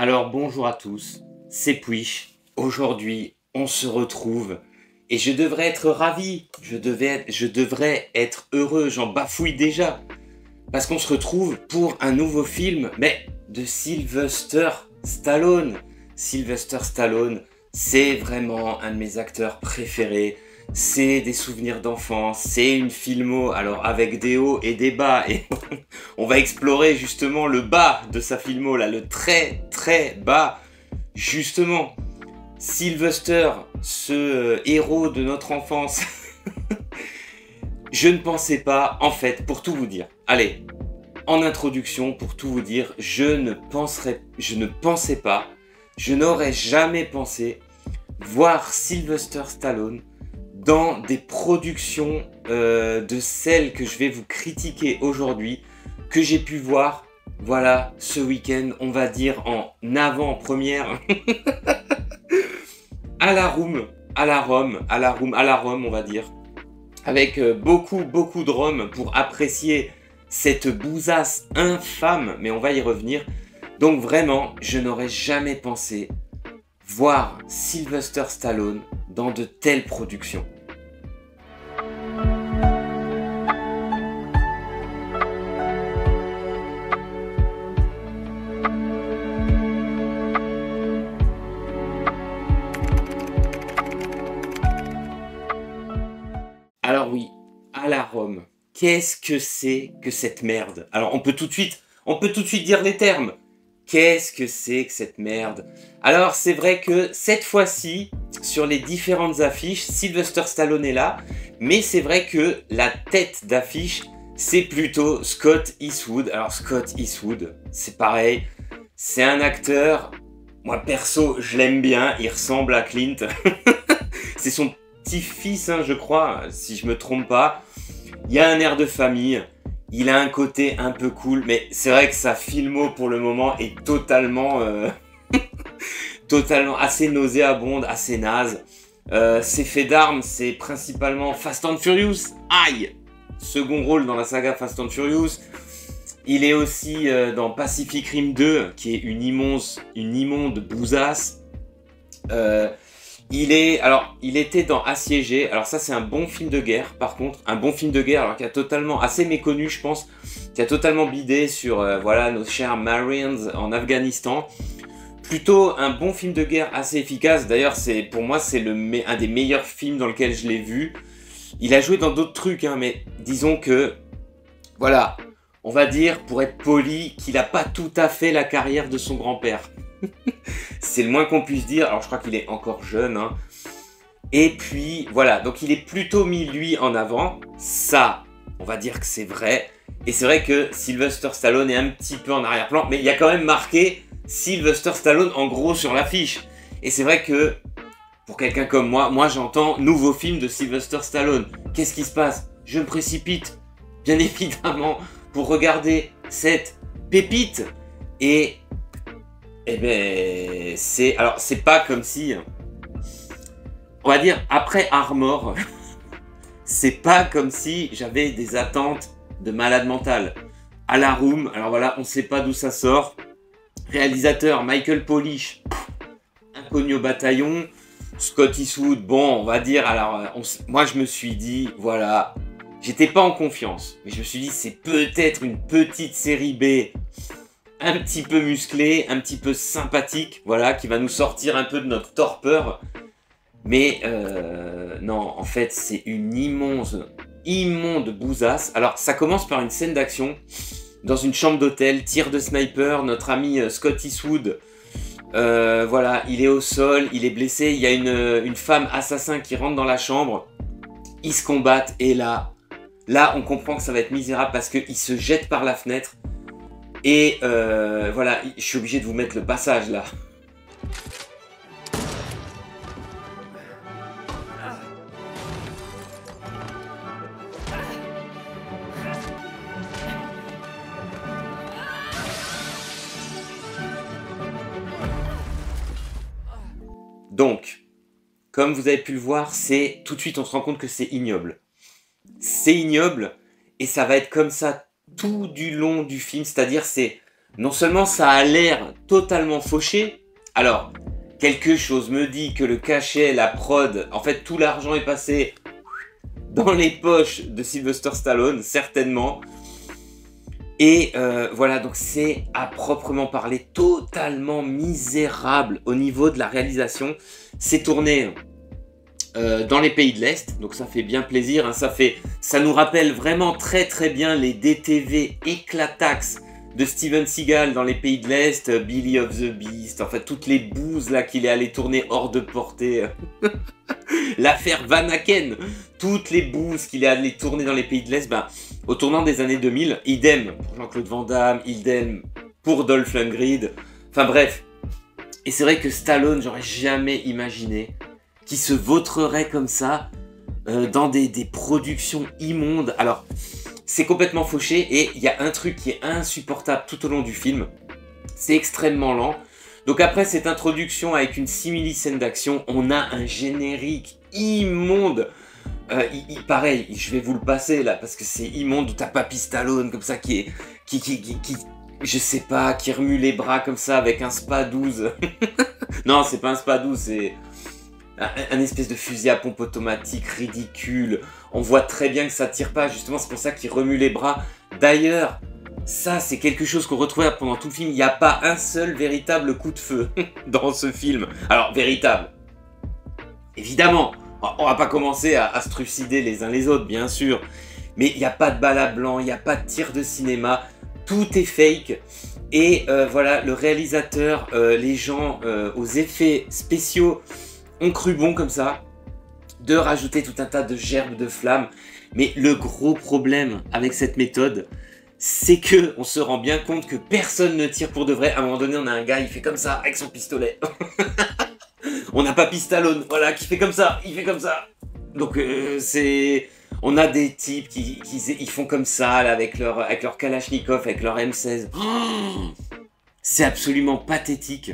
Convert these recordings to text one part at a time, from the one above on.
Alors bonjour à tous, c'est Puish. Aujourd'hui, on se retrouve et je devrais être ravi, je devrais être heureux, j'en bafouille déjà. Parce qu'on se retrouve pour un nouveau film, mais de Sylvester Stallone. Sylvester Stallone, c'est vraiment un de mes acteurs préférés. C'est des souvenirs d'enfance, c'est une filmo, alors avec des hauts et des bas. Et on va explorer justement le bas de sa filmo, là, le très très bas. Justement, Sylvester, ce héros de notre enfance. Je ne pensais pas, en fait, pour tout vous dire. Allez, en introduction, pour tout vous dire, je ne pensais pas, je n'aurais jamais pensé voir Sylvester Stallone dans des productions de celles que je vais vous critiquer aujourd'hui, que j'ai pu voir, voilà, ce week-end, on va dire en avant-première, à la Rome, on va dire. Avec beaucoup de rhum pour apprécier cette bousasse infâme, mais on va y revenir. Donc vraiment, je n'aurais jamais pensé voir Sylvester Stallone dans de telles productions. Alors oui, à la Rome, qu'est-ce que c'est que cette merde? Alors on peut tout de suite dire les termes. Qu'est-ce que c'est que cette merde? Alors c'est vrai que cette fois-ci, sur les différentes affiches, Sylvester Stallone est là, mais c'est vrai que la tête d'affiche, c'est plutôt Scott Eastwood. Alors Scott Eastwood, c'est pareil, c'est un acteur, moi perso, je l'aime bien, il ressemble à Clint. C'est son petit-fils, hein, je crois, si je me trompe pas. Il y a un air de famille. Il a un côté un peu cool, mais c'est vrai que sa filmo pour le moment est totalement, totalement assez nauséabonde, assez naze. Ses faits d'armes, c'est principalement Fast and Furious. Aïe! Second rôle dans la saga Fast and Furious. Il est aussi dans Pacific Rim 2, qui est une immonde bousasse. Il était dans Assiégé. Alors ça, c'est un bon film de guerre, par contre. Un bon film de guerre, alors qui a totalement, assez méconnu, je pense, qui a totalement bidé sur, voilà, nos chers Marines en Afghanistan. Plutôt un bon film de guerre assez efficace. D'ailleurs, pour moi, c'est un des meilleurs films dans lequel je l'ai vu. Il a joué dans d'autres trucs, hein, mais disons que, voilà, on va dire, pour être poli, qu'il n'a pas tout à fait la carrière de son grand-père. C'est le moins qu'on puisse dire. Alors je crois qu'il est encore jeune, hein. Et puis voilà, donc il est plutôt mis lui en avant. Ça, on va dire que c'est vrai. Et c'est vrai que Sylvester Stallone est un petit peu en arrière-plan, mais il y a quand même marqué Sylvester Stallone en gros sur l'affiche. Et c'est vrai que pour quelqu'un comme moi j'entends nouveau film de Sylvester Stallone. Qu'est-ce qui se passe? Je me précipite, bien évidemment, pour regarder cette pépite. Et eh ben, c'est pas comme si, on va dire, après Armor, c'est pas comme si j'avais des attentes de malade mental. À la Room, alors voilà, on sait pas d'où ça sort. Réalisateur Michael Polish, inconnu au bataillon. Scott Eastwood, bon, on va dire, alors, moi je me suis dit, voilà, j'étais pas en confiance, mais je me suis dit, c'est peut-être une petite série B, un petit peu musclé, un petit peu sympathique, voilà, qui va nous sortir un peu de notre torpeur. Mais non, en fait, c'est une immonde bousasse. Alors, ça commence par une scène d'action dans une chambre d'hôtel, tir de sniper, notre ami Scott Eastwood, voilà, il est au sol, il est blessé, il y a une femme assassin qui rentre dans la chambre, ils se combattent, et là, on comprend que ça va être misérable parce qu'il se jette par la fenêtre. Et voilà, je suis obligé de vous mettre le passage là. Donc, comme vous avez pu le voir, tout de suite on se rend compte que c'est ignoble. C'est ignoble et ça va être comme ça tout du long du film, c'est-à-dire c'est non seulement ça a l'air totalement fauché, alors quelque chose me dit que le cachet, la prod, en fait tout l'argent est passé dans les poches de Sylvester Stallone, certainement. Et voilà, donc c'est à proprement parler totalement misérable au niveau de la réalisation. C'est tourné dans les pays de l'Est, donc ça fait bien plaisir, hein, ça nous rappelle vraiment très très bien les DTV éclatax de Steven Seagal dans les pays de l'Est, Billy of the Beast, enfin toutes les bouses là qu'il est allé tourner hors de portée, l'affaire Van Aken, toutes les bouses qu'il est allé tourner dans les pays de l'Est, ben, au tournant des années 2000, idem pour Jean-Claude Van Damme, idem pour Dolph Lundgren, enfin bref. Et c'est vrai que Stallone, j'aurais jamais imaginé qu'il se vautrerait comme ça dans des productions immondes. Alors, c'est complètement fauché et il y a un truc qui est insupportable tout au long du film. C'est extrêmement lent. Donc après cette introduction avec une simili-scène d'action, on a un générique immonde. Pareil, je vais vous le passer là parce que c'est immonde où t'as Papy Stallone comme ça qui je sais pas, qui remue les bras comme ça avec un SPA 12. Non, c'est pas un SPA 12, c'est un espèce de fusil à pompe automatique ridicule. On voit très bien que ça tire pas, justement c'est pour ça qu'il remue les bras. D'ailleurs, ça c'est quelque chose qu'on retrouvait pendant tout le film. Il n'y a pas un seul véritable coup de feu dans ce film. Alors, véritable. Évidemment, on va pas commencer à se trucider les uns les autres, bien sûr. Mais il n'y a pas de balle à blanc, il n'y a pas de tir de cinéma. Tout est fake. Et voilà, le réalisateur, les gens aux effets spéciaux ont cru bon comme ça de rajouter tout un tas de gerbes de flammes. Mais le gros problème avec cette méthode, c'est que on se rend bien compte que personne ne tire pour de vrai. À un moment donné, on a un gars, il fait comme ça avec son pistolet. On a Papy Stallone, voilà, qui fait comme ça, il fait comme ça. Donc on a des types qui ils font comme ça là, avec leur Kalachnikov, avec leur M16. Oh, c'est absolument pathétique.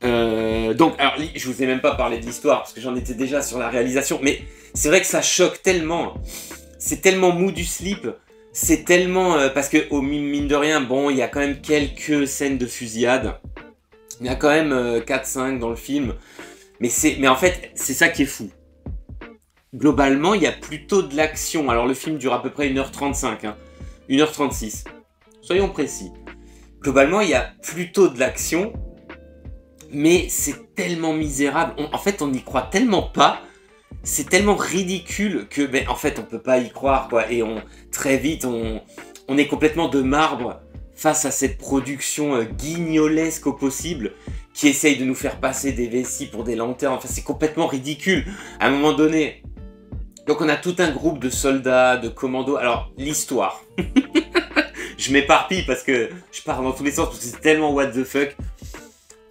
Donc, alors, je vous ai même pas parlé de l'histoire parce que j'en étais déjà sur la réalisation, mais c'est vrai que ça choque tellement. C'est tellement mou du slip. C'est tellement parce que au mine de rien, bon, il y a quand même quelques scènes de fusillade. Il y a quand même 4-5 dans le film. Mais en fait, c'est ça qui est fou. Globalement, il y a plutôt de l'action. Alors le film dure à peu près 1h35, hein, 1h36. Soyons précis. Globalement, il y a plutôt de l'action. Mais c'est tellement misérable. En fait, on n'y croit tellement pas. C'est tellement ridicule que, ben, en fait, on peut pas y croire, quoi. Et très vite, on est complètement de marbre face à cette production guignolesque au possible, qui essaye de nous faire passer des vessies pour des lanternes. Enfin, c'est complètement ridicule. À un moment donné, donc on a tout un groupe de soldats, de commandos. Alors, l'histoire. Je m'éparpille parce que je pars dans tous les sens, parce que c'est tellement what the fuck.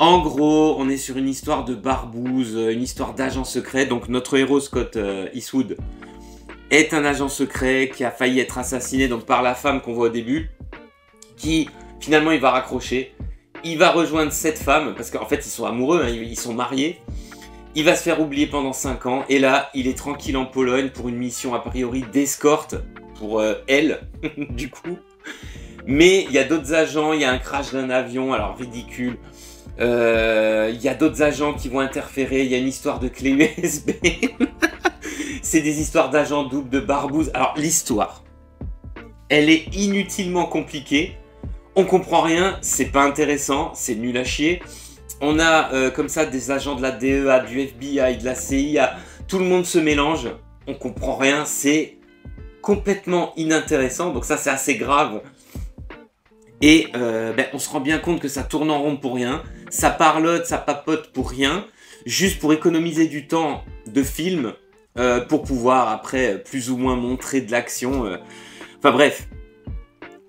En gros, on est sur une histoire de barbouze, une histoire d'agent secret. Donc notre héros, Scott Eastwood, est un agent secret qui a failli être assassiné donc, par la femme qu'on voit au début, qui finalement il va raccrocher. Il va rejoindre cette femme, parce qu'en fait ils sont amoureux, hein, ils sont mariés. Il va se faire oublier pendant 5 ans, et là il est tranquille en Pologne pour une mission a priori d'escorte pour elle, du coup. Mais il y a d'autres agents, il y a un crash d'un avion, alors ridicule. Il y a d'autres agents qui vont interférer, il y a une histoire de clé USB. C'est des histoires d'agents doubles, de barbouzes. Alors l'histoire, elle est inutilement compliquée. On comprend rien, c'est pas intéressant, c'est nul à chier. On a comme ça des agents de la DEA, du FBI, de la CIA. Tout le monde se mélange, on comprend rien, c'est complètement inintéressant. Donc ça c'est assez grave. Et on se rend bien compte que ça tourne en rond pour rien. Ça parlote, ça papote pour rien. Juste pour économiser du temps de film. Pour pouvoir après plus ou moins montrer de l'action. Enfin bref.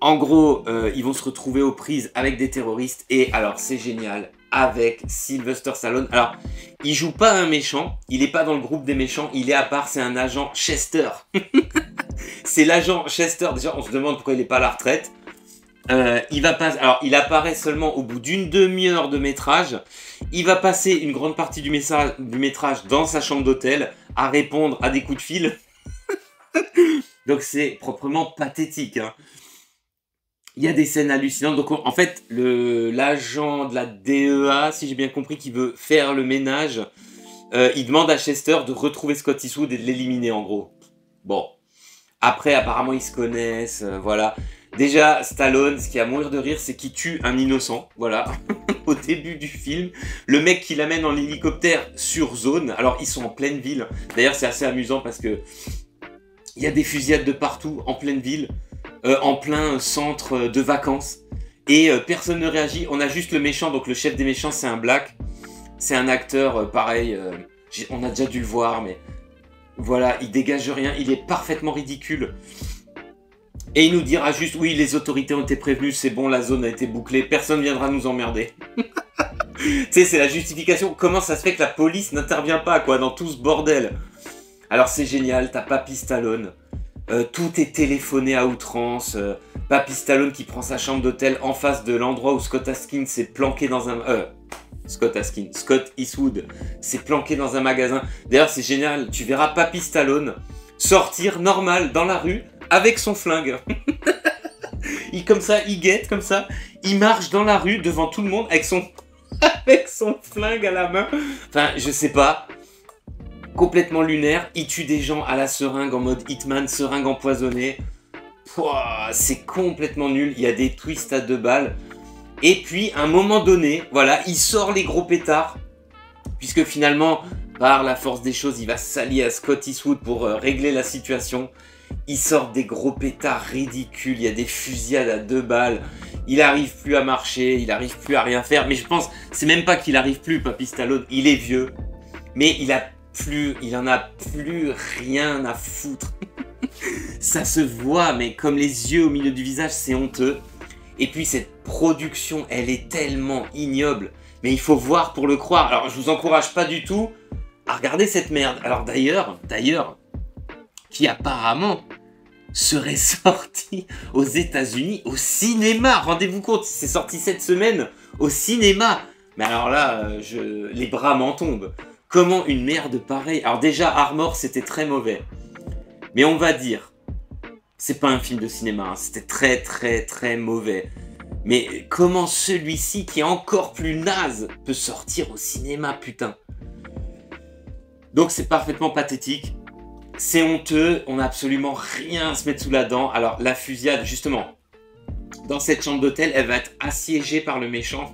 En gros, ils vont se retrouver aux prises avec des terroristes. Et alors c'est génial. Avec Sylvester Stallone. Alors, il joue pas un méchant. Il est pas dans le groupe des méchants. Il est à part, c'est un agent Chester. C'est l'agent Chester. Déjà, on se demande pourquoi il est pas à la retraite. Il apparaît seulement au bout d'une demi-heure de métrage. Il va passer une grande partie du métrage dans sa chambre d'hôtel à répondre à des coups de fil. Donc c'est proprement pathétique, hein. Il y a des scènes hallucinantes. Donc, en fait, l'agent de la DEA, si j'ai bien compris, qui veut faire le ménage, il demande à Chester de retrouver Scott Eastwood et de l'éliminer, en gros. Bon. Après, apparemment, ils se connaissent, voilà. Déjà, Stallone, ce qui est à mourir de rire, c'est qu'il tue un innocent, voilà. Au début du film. Le mec qui l'amène en hélicoptère sur zone. Alors, ils sont en pleine ville. D'ailleurs, c'est assez amusant parce que il y a des fusillades de partout, en pleine ville. En plein centre de vacances et personne ne réagit. On a juste le méchant, donc le chef des méchants c'est un black, c'est un acteur pareil, on a déjà dû le voir, mais voilà, il dégage rien, il est parfaitement ridicule et il nous dira juste oui, les autorités ont été prévenues, c'est bon, la zone a été bouclée, personne viendra nous emmerder. Tu sais, c'est la justification. Comment ça se fait que la police n'intervient pas quoi dans tout ce bordel? Alors c'est génial, t'as Papy Stallone. Tout est téléphoné à outrance. Papy Stallone qui prend sa chambre d'hôtel en face de l'endroit où Scott Atkins s'est planqué dans un... Scott Eastwood s'est planqué dans un magasin. D'ailleurs, c'est génial. Tu verras Papy Stallone sortir normal dans la rue avec son flingue. Comme ça, il guette, comme ça. Il marche dans la rue devant tout le monde avec son flingue à la main. Enfin, je sais pas. Complètement lunaire, il tue des gens à la seringue en mode Hitman, seringue empoisonnée. C'est complètement nul, il y a des twists à 2 balles. Et puis, à un moment donné, voilà, il sort les gros pétards. Puisque finalement, par la force des choses, il va s'allier à Scott Eastwood pour régler la situation. Il sort des gros pétards ridicules, il y a des fusillades à 2 balles. Il arrive plus à marcher, il arrive plus à rien faire. Mais je pense, c'est même pas qu'il arrive plus, Papy Stallone, il est vieux. Mais il en a plus rien à foutre. Ça se voit, mais comme les yeux au milieu du visage, c'est honteux. Et puis cette production, elle est tellement ignoble. Mais il faut voir pour le croire. Alors je vous encourage pas du tout à regarder cette merde. Alors d'ailleurs, qui apparemment serait sorti aux États-Unis au cinéma. Rendez-vous compte, c'est sorti cette semaine au cinéma. Mais alors là, les bras m'en tombent. Comment une merde pareille... Alors déjà, Armor, c'était très mauvais. Mais on va dire, c'est pas un film de cinéma, hein, c'était très mauvais. Mais comment celui-ci, qui est encore plus naze, peut sortir au cinéma, putain? Donc c'est parfaitement pathétique. C'est honteux, on n'a absolument rien à se mettre sous la dent. Alors la fusillade, justement, dans cette chambre d'hôtel, elle va être assiégée par le méchant.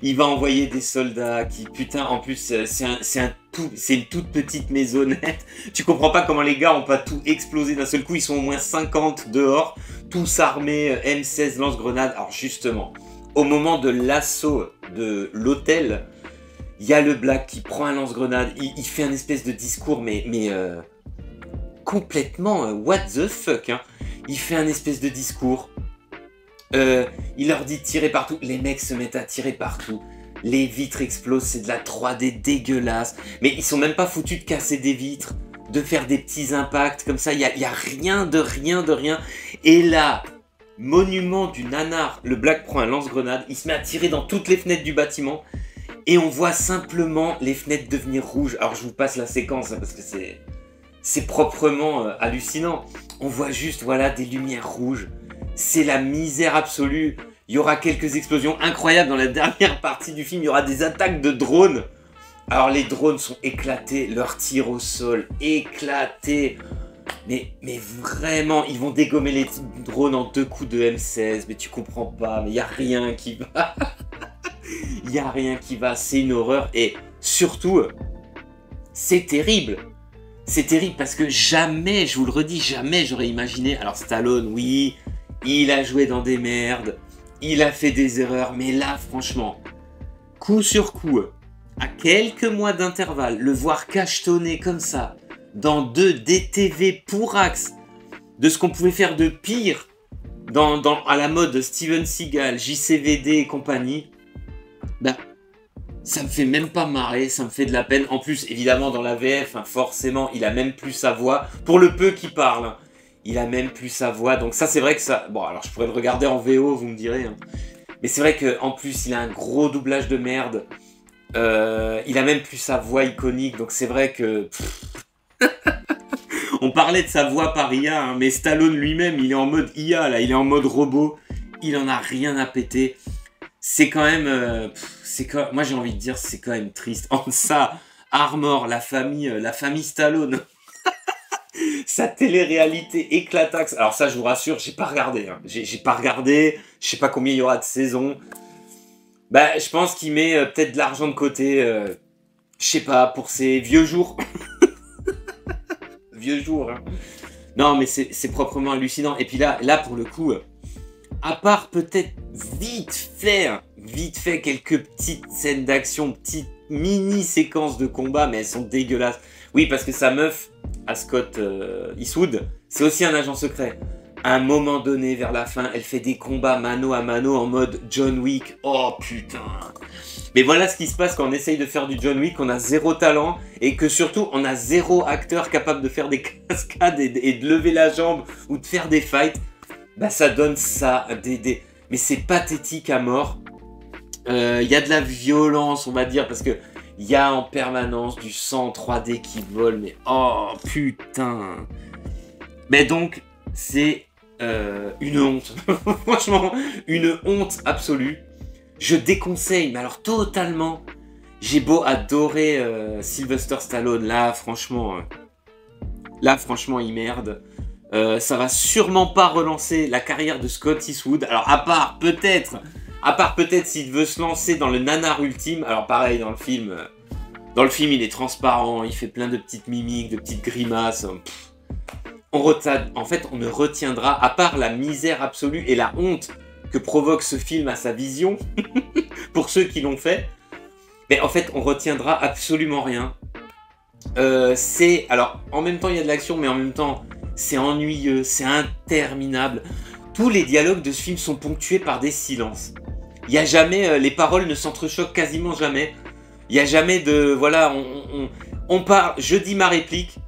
Il va envoyer des soldats qui, putain, en plus, c'est une toute petite maisonnette. Tu comprends pas comment les gars ont pas tout explosé d'un seul coup. Ils sont au moins 50 dehors, tous armés, M16 lance-grenades. Alors justement, au moment de l'assaut de l'hôtel, il y a le Black qui prend un lance-grenade. Il fait un espèce de discours, mais complètement what the fuck, hein. Il fait un espèce de discours. Il leur dit de tirer partout. Les mecs se mettent à tirer partout. Les vitres explosent, c'est de la 3D dégueulasse. Mais ils sont même pas foutus de casser des vitres, de faire des petits impacts comme ça. Il y a rien de rien. Et là, monument du nanar, le Black prend un lance-grenade. Il se met à tirer dans toutes les fenêtres du bâtiment. Et on voit simplement les fenêtres devenir rouges. Alors je vous passe la séquence, hein, parce que c'est proprement hallucinant. On voit juste, voilà, des lumières rouges. C'est la misère absolue. Il y aura quelques explosions incroyables dans la dernière partie du film. Il y aura des attaques de drones. Alors les drones sont éclatés, leurs tirs au sol éclatés. Mais vraiment, ils vont dégommer les drones en 2 coups de M16. Mais tu comprends pas, mais il n'y a rien qui va. Il n'y a rien qui va, c'est une horreur. Et surtout, c'est terrible. C'est terrible parce que jamais, je vous le redis, jamais j'aurais imaginé... Alors Stallone, oui... Il a joué dans des merdes, il a fait des erreurs, mais là, franchement, coup sur coup, à quelques mois d'intervalle, le voir cachetonner comme ça, dans 2 DTV pourrax, de ce qu'on pouvait faire de pire, à la mode Steven Seagal, JCVD et compagnie, ben, ça me fait même pas marrer, ça me fait de la peine. En plus, évidemment, dans la VF, hein, forcément, il a même plus sa voix, pour le peu qu'il parle, hein. Il a même plus sa voix, donc ça c'est vrai que ça... Bon, alors je pourrais le regarder en VO, vous me direz. Hein. Mais c'est vrai qu'en plus, il a un gros doublage de merde. Il a même plus sa voix iconique, donc c'est vrai que... On parlait de sa voix par IA, hein, mais Stallone lui-même, il est en mode IA, là, il est en mode robot. Il en a rien à péter. C'est quand même... moi, j'ai envie de dire, c'est quand même triste. En ça, Armor, la famille Stallone, sa télé-réalité éclataxe. Alors ça, je vous rassure, j'ai pas regardé. Hein. J'ai pas regardé, je sais pas combien il y aura de saisons. Bah, je pense qu'il met peut-être de l'argent de côté, je sais pas, pour ses vieux jours. Vieux jours, hein. Non, mais c'est proprement hallucinant. Et puis là pour le coup, à part peut-être vite fait quelques petites scènes d'action, petites mini-séquences de combat, mais elles sont dégueulasses. Oui, parce que sa meuf, à Scott Eastwood, c'est aussi un agent secret. À un moment donné, vers la fin, elle fait des combats mano à mano en mode John Wick. Oh putain! Mais voilà ce qui se passe quand on essaye de faire du John Wick, on a zéro talent et que surtout on a zéro acteur capable de faire des cascades et de lever la jambe ou de faire des fights. Bah ça donne ça, mais c'est pathétique à mort. Il y a de la violence, on va dire, parce que il y a en permanence du sang 3D qui vole, mais oh putain! Mais donc, c'est une honte. Franchement, une honte absolue. Je déconseille, mais alors totalement. J'ai beau adorer Sylvester Stallone, là franchement, il merde. Ça va sûrement pas relancer la carrière de Scott Eastwood. Alors à part peut-être s'il veut se lancer dans le nanar ultime. Alors pareil dans le film, il est transparent, il fait plein de petites mimiques, de petites grimaces. En fait, on ne retiendra, à part la misère absolue et la honte que provoque ce film à sa vision, pour ceux qui l'ont fait, mais en fait, on retiendra absolument rien. Alors, en même temps, il y a de l'action, mais en même temps, c'est ennuyeux, c'est interminable. Tous les dialogues de ce film sont ponctués par des silences. Il n'y a jamais, les paroles ne s'entrechoquent quasiment jamais. Il n'y a jamais de, voilà, on part, je dis ma réplique,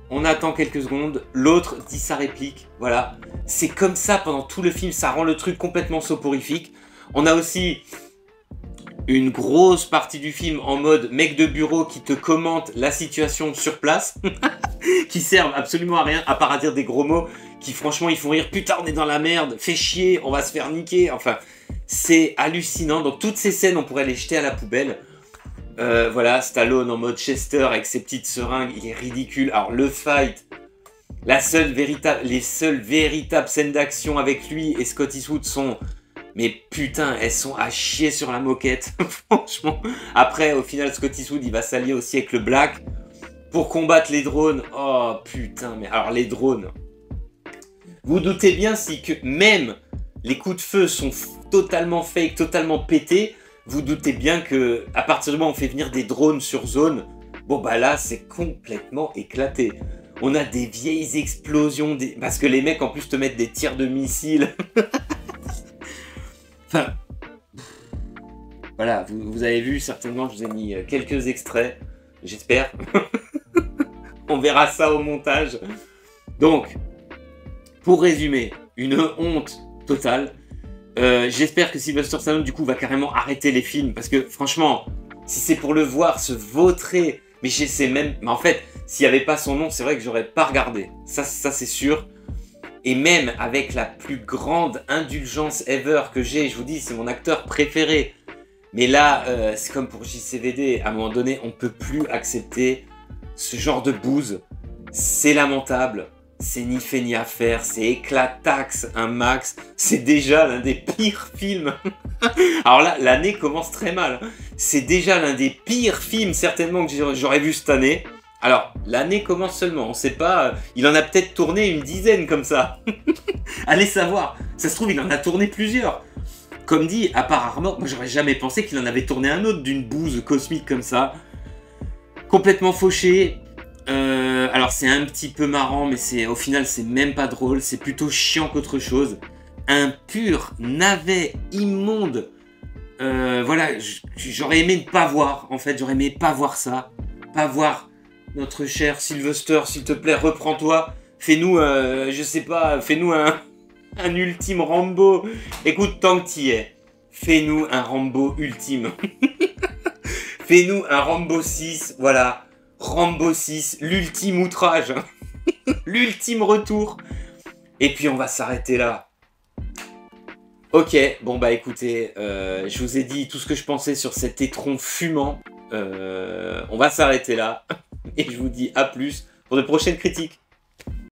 on attend quelques secondes, l'autre dit sa réplique, voilà. C'est comme ça pendant tout le film, ça rend le truc complètement soporifique. On a aussi une grosse partie du film en mode mec de bureau qui te commente la situation sur place, qui servent absolument à rien, à part à dire des gros mots, qui franchement ils font rire, putain on est dans la merde, fais chier, on va se faire niquer, enfin, c'est hallucinant. Donc toutes ces scènes, on pourrait les jeter à la poubelle. Voilà, Stallone en mode Chester avec ses petites seringues, il est ridicule. Alors le fight, les seules véritables scènes d'action avec lui et Scott Eastwood sont... Mais putain, elles sont à chier sur la moquette, franchement. Après, au final, Scott Eastwood, il va s'allier aussi avec le Black pour combattre les drones. Oh putain, mais alors les drones... Vous doutez bien si que même les coups de feu sont totalement fake, totalement pétés, vous doutez bien que à partir du moment où on fait venir des drones sur zone, bon bah là c'est complètement éclaté. On a des vieilles explosions, parce que les mecs en plus te mettent des tirs de missiles. Enfin, voilà, vous avez vu certainement, je vous ai mis quelques extraits, j'espère. On verra ça au montage. Donc, pour résumer, une honte totale. J'espère que Sylvester Stallone du coup va carrément arrêter les films parce que franchement, si c'est pour le voir se vautrer, mais j'essaie même, mais en fait, s'il n'y avait pas son nom, c'est vrai que j'aurais pas regardé. Ça c'est sûr. Et même avec la plus grande indulgence ever que j'ai, je vous dis, c'est mon acteur préféré. Mais là, c'est comme pour JCVD, à un moment donné, on peut plus accepter ce genre de bouse. C'est lamentable. C'est ni fait ni à faire, c'est éclataxe un max, c'est déjà l'un des pires films. Alors là, l'année commence très mal. C'est déjà l'un des pires films certainement que j'aurais vu cette année. Alors, l'année commence seulement, on sait pas, il en a peut-être tourné une dizaine comme ça. Allez savoir, ça se trouve il en a tourné plusieurs. Comme dit, à part Armor, moi j'aurais jamais pensé qu'il en avait tourné un autre d'une bouse cosmique comme ça. Complètement fauché. Alors c'est un petit peu marrant, mais au final c'est même pas drôle, c'est plutôt chiant qu'autre chose. Un pur navet immonde. Voilà, j'aurais aimé ne pas voir, en fait, j'aurais aimé pas voir ça. Pas voir notre cher Sylvester, s'il te plaît, reprends-toi. Fais-nous, je sais pas, fais-nous un ultime Rambo. Écoute, tant que t'y es, fais-nous un Rambo ultime. Fais-nous un Rambo 6, voilà. Rambo 6, l'ultime outrage. l'ultime retour. Et puis on va s'arrêter là. Ok, bon bah écoutez, je vous ai dit tout ce que je pensais sur cet étron fumant. On va s'arrêter là. Et je vous dis à plus pour de prochaines critiques.